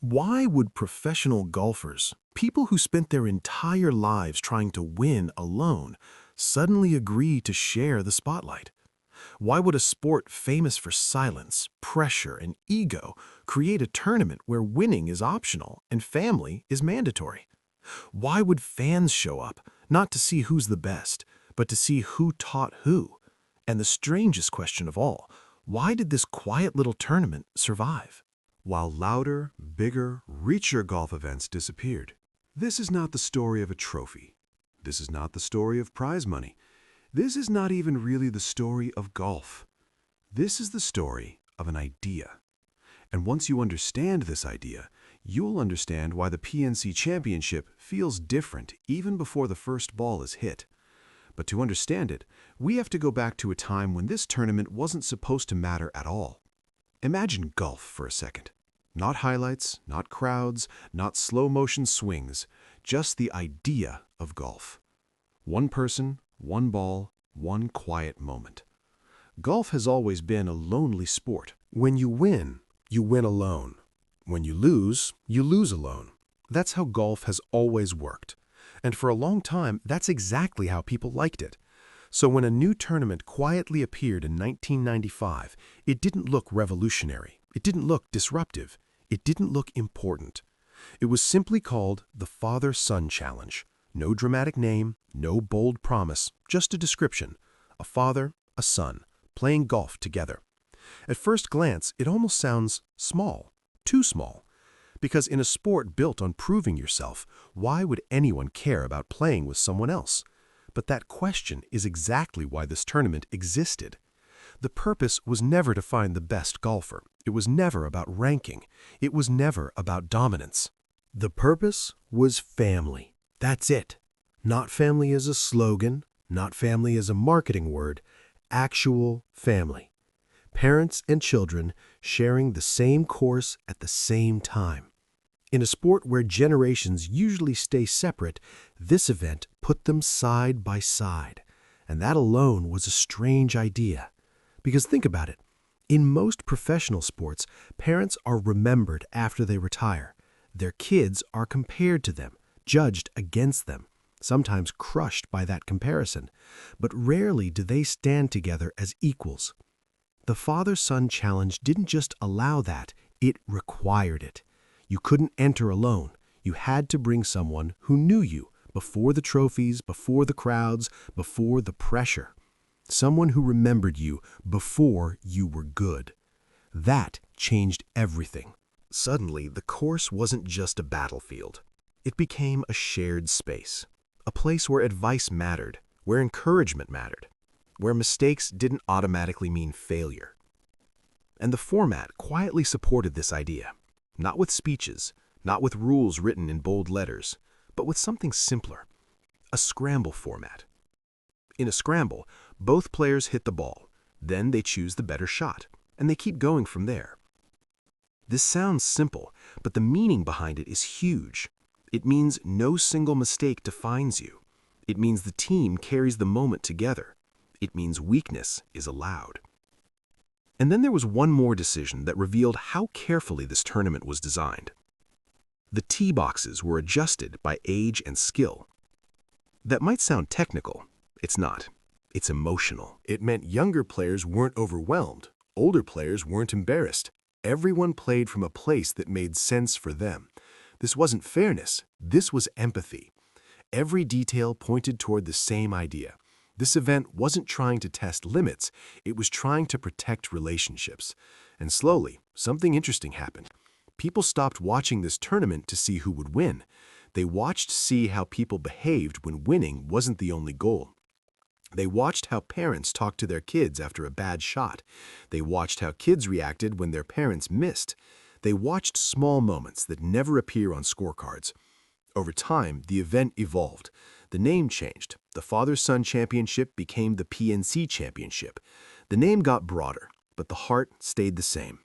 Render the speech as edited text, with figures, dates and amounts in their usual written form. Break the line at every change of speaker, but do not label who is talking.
Why would professional golfers, people who spent their entire lives trying to win alone, suddenly agree to share the spotlight? Why would a sport famous for silence, pressure, and ego create a tournament where winning is optional and family is mandatory? Why would fans show up, not to see who's the best, but to see who taught who? And the strangest question of all, why did this quiet little tournament survive?
While louder, bigger, richer golf events disappeared, this is not the story of a trophy. This is not the story of prize money. This is not even really the story of golf. This is the story of an idea. And once you understand this idea, you'll understand why the PNC Championship feels different even before the first ball is hit. But to understand it, we have to go back to a time when this tournament wasn't supposed to matter at all. Imagine golf for a second. Not highlights, not crowds, not slow-motion swings, just the idea of golf. One person, one ball, one quiet moment. Golf has always been a lonely sport.
When you win alone. When you lose alone. That's how golf has always worked. And for a long time, that's exactly how people liked it. So when a new tournament quietly appeared in 1995, it didn't look revolutionary. It didn't look disruptive. It didn't look important. It was simply called the Father-Son Challenge. No dramatic name, no bold promise, just a description. A father, a son, playing golf together. At first glance, it almost sounds small, too small. Because in a sport built on proving yourself, why would anyone care about playing with someone else? But that question is exactly why this tournament existed. The purpose was never to find the best golfer. It was never about ranking. It was never about dominance. The purpose was family. That's it. Not family as a slogan, not family as a marketing word, actual family. Parents and children sharing the same course at the same time. In a sport where generations usually stay separate, this event put them side by side. And that alone was a strange idea. Because think about it. In most professional sports, parents are remembered after they retire. Their kids are compared to them, judged against them, sometimes crushed by that comparison. But rarely do they stand together as equals. The Father-Son Challenge didn't just allow that, it required it. You couldn't enter alone. You had to bring someone who knew you before the trophies, before the crowds, before the pressure. Someone who remembered you before you were good. That changed everything. Suddenly, the course wasn't just a battlefield. It became a shared space. A place where advice mattered, where encouragement mattered, where mistakes didn't automatically mean failure. And the format quietly supported this idea. Not with speeches, not with rules written in bold letters, but with something simpler. A scramble format. In a scramble, both players hit the ball, then they choose the better shot, and they keep going from there. This sounds simple, but the meaning behind it is huge. It means no single mistake defines you. It means the team carries the moment together. It means weakness is allowed. And then there was one more decision that revealed how carefully this tournament was designed. The tee boxes were adjusted by age and skill. That might sound technical. It's not. It's emotional. It meant younger players weren't overwhelmed. Older players weren't embarrassed. Everyone played from a place that made sense for them. This wasn't fairness. This was empathy. Every detail pointed toward the same idea. This event wasn't trying to test limits. It was trying to protect relationships. And slowly, something interesting happened. People stopped watching this tournament to see who would win. They watched to see how people behaved when winning wasn't the only goal. They watched how parents talked to their kids after a bad shot. They watched how kids reacted when their parents missed. They watched small moments that never appear on scorecards. Over time, the event evolved. The name changed. The Father-Son Championship became the PNC Championship. The name got broader, but the heart stayed the same.